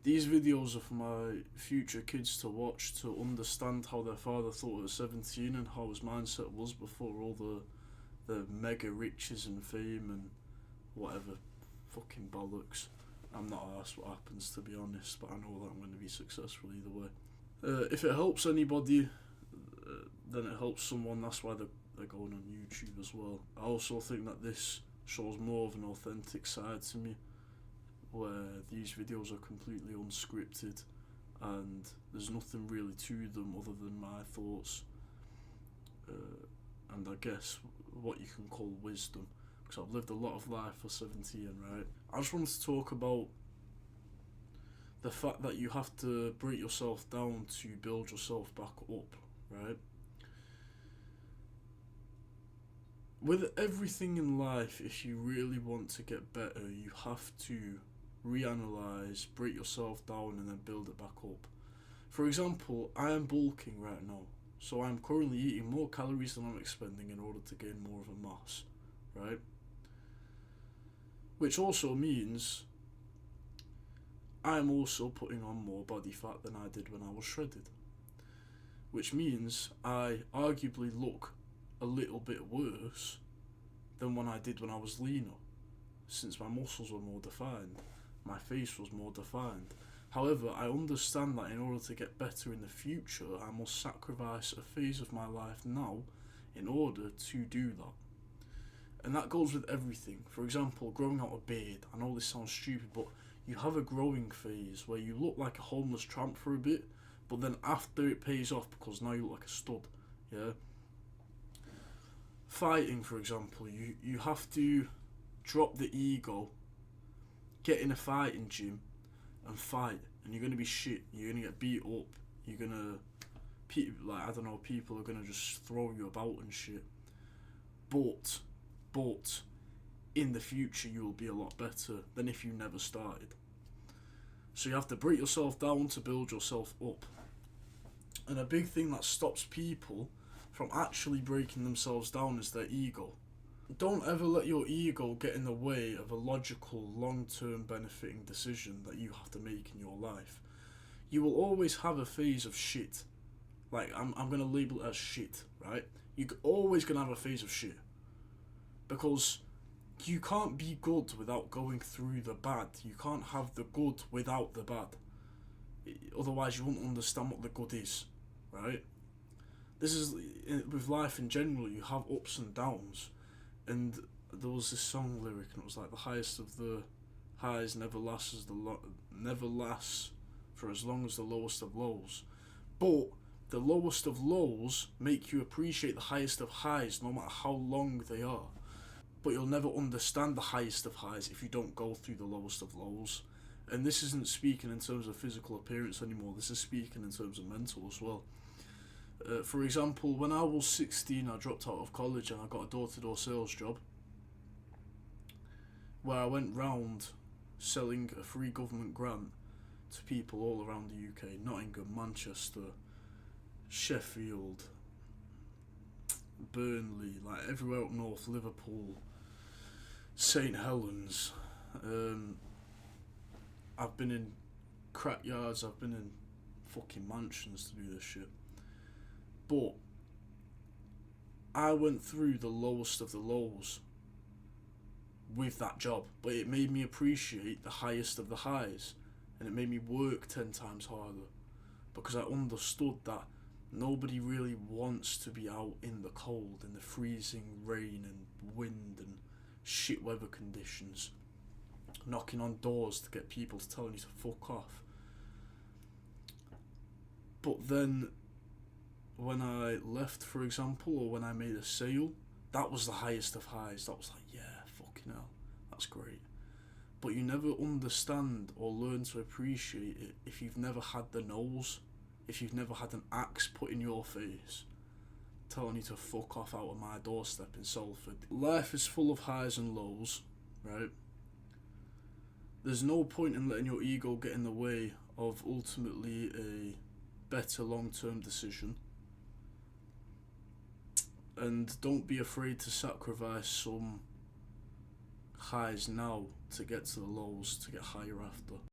These videos are for my future kids to watch to understand how their father thought at 17 and how his mindset was before all the mega riches and fame and whatever fucking bollocks. I'm not asked what happens, to be honest, but I know that I'm going to be successful either way. If it helps anybody, then it helps someone. That's why they're going on YouTube as well. I also think that this shows more of an authentic side to me, where these videos are completely unscripted and there's nothing really to them other than my thoughts and I guess what you can call wisdom, because I've lived a lot of life for 17, right? I just wanted to talk about the fact that you have to break yourself down to build yourself back up, right? With everything in life, if you really want to get better, you have to reanalyze, break yourself down, and then build it back up. For example, I am bulking right now, so I'm currently eating more calories than I'm expending in order to gain more of a mass, right? Which also means I'm also putting on more body fat than I did when I was shredded. Which means I arguably look a little bit worse than when I did when I was leaner, since my muscles were more defined, my face was more defined. However, I understand that in order to get better in the future, I must sacrifice a phase of my life now in order to do that. And that goes with everything. For example, growing out a beard. I know this sounds stupid, but you have a growing phase where you look like a homeless tramp for a bit, but then after it pays off because now you look like a stud. Yeah. Fighting, for example, you have to drop the ego, get in a fighting gym and fight, and you're gonna be shit. You're gonna get beat up. You're gonna, I don't know, people are gonna just throw you about and shit. But in the future you will be a lot better than if you never started. So you have to break yourself down to build yourself up. And a big thing that stops people from actually breaking themselves down is their ego. Don't ever let your ego get in the way of a logical, long-term benefiting decision that you have to make in your life. You will always have a phase of shit. Like, I'm going to label it as shit, right? You're always going to have a phase of shit. Because you can't be good without going through the bad. You can't have the good without the bad. Otherwise, you won't understand what the good is, right? This is, with life in general, you have ups and downs. And there was this song lyric, and it was like, the highest of the highs never lasts for as long as the lowest of lows. But the lowest of lows make you appreciate the highest of highs, no matter how long they are. But you'll never understand the highest of highs if you don't go through the lowest of lows. And this isn't speaking in terms of physical appearance anymore, this is speaking in terms of mental as well. For example, when I was 16, I dropped out of college and I got a door-to-door sales job where I went round selling a free government grant to people all around the UK, Nottingham, Manchester, Sheffield, Burnley, like everywhere up north, Liverpool, St Helens. I've been in crack yards, I've been in fucking mansions to do this shit. But I went through the lowest of the lows with that job, but it made me appreciate the highest of the highs, and it made me work 10 times harder, because I understood that nobody really wants to be out in the cold, in the freezing rain and wind and shit weather conditions, knocking on doors to get people to tell you to fuck off. But then when I left, for example, or when I made a sale, that was the highest of highs. That was like, yeah, fucking hell, that's great. But you never understand or learn to appreciate it if you've never had the nose, if you've never had an axe put in your face telling you to fuck off out of my doorstep in Salford. Life is full of highs and lows, right? There's no point in letting your ego get in the way of ultimately a better long-term decision. And don't be afraid to sacrifice some highs now to get to the lows to get higher after.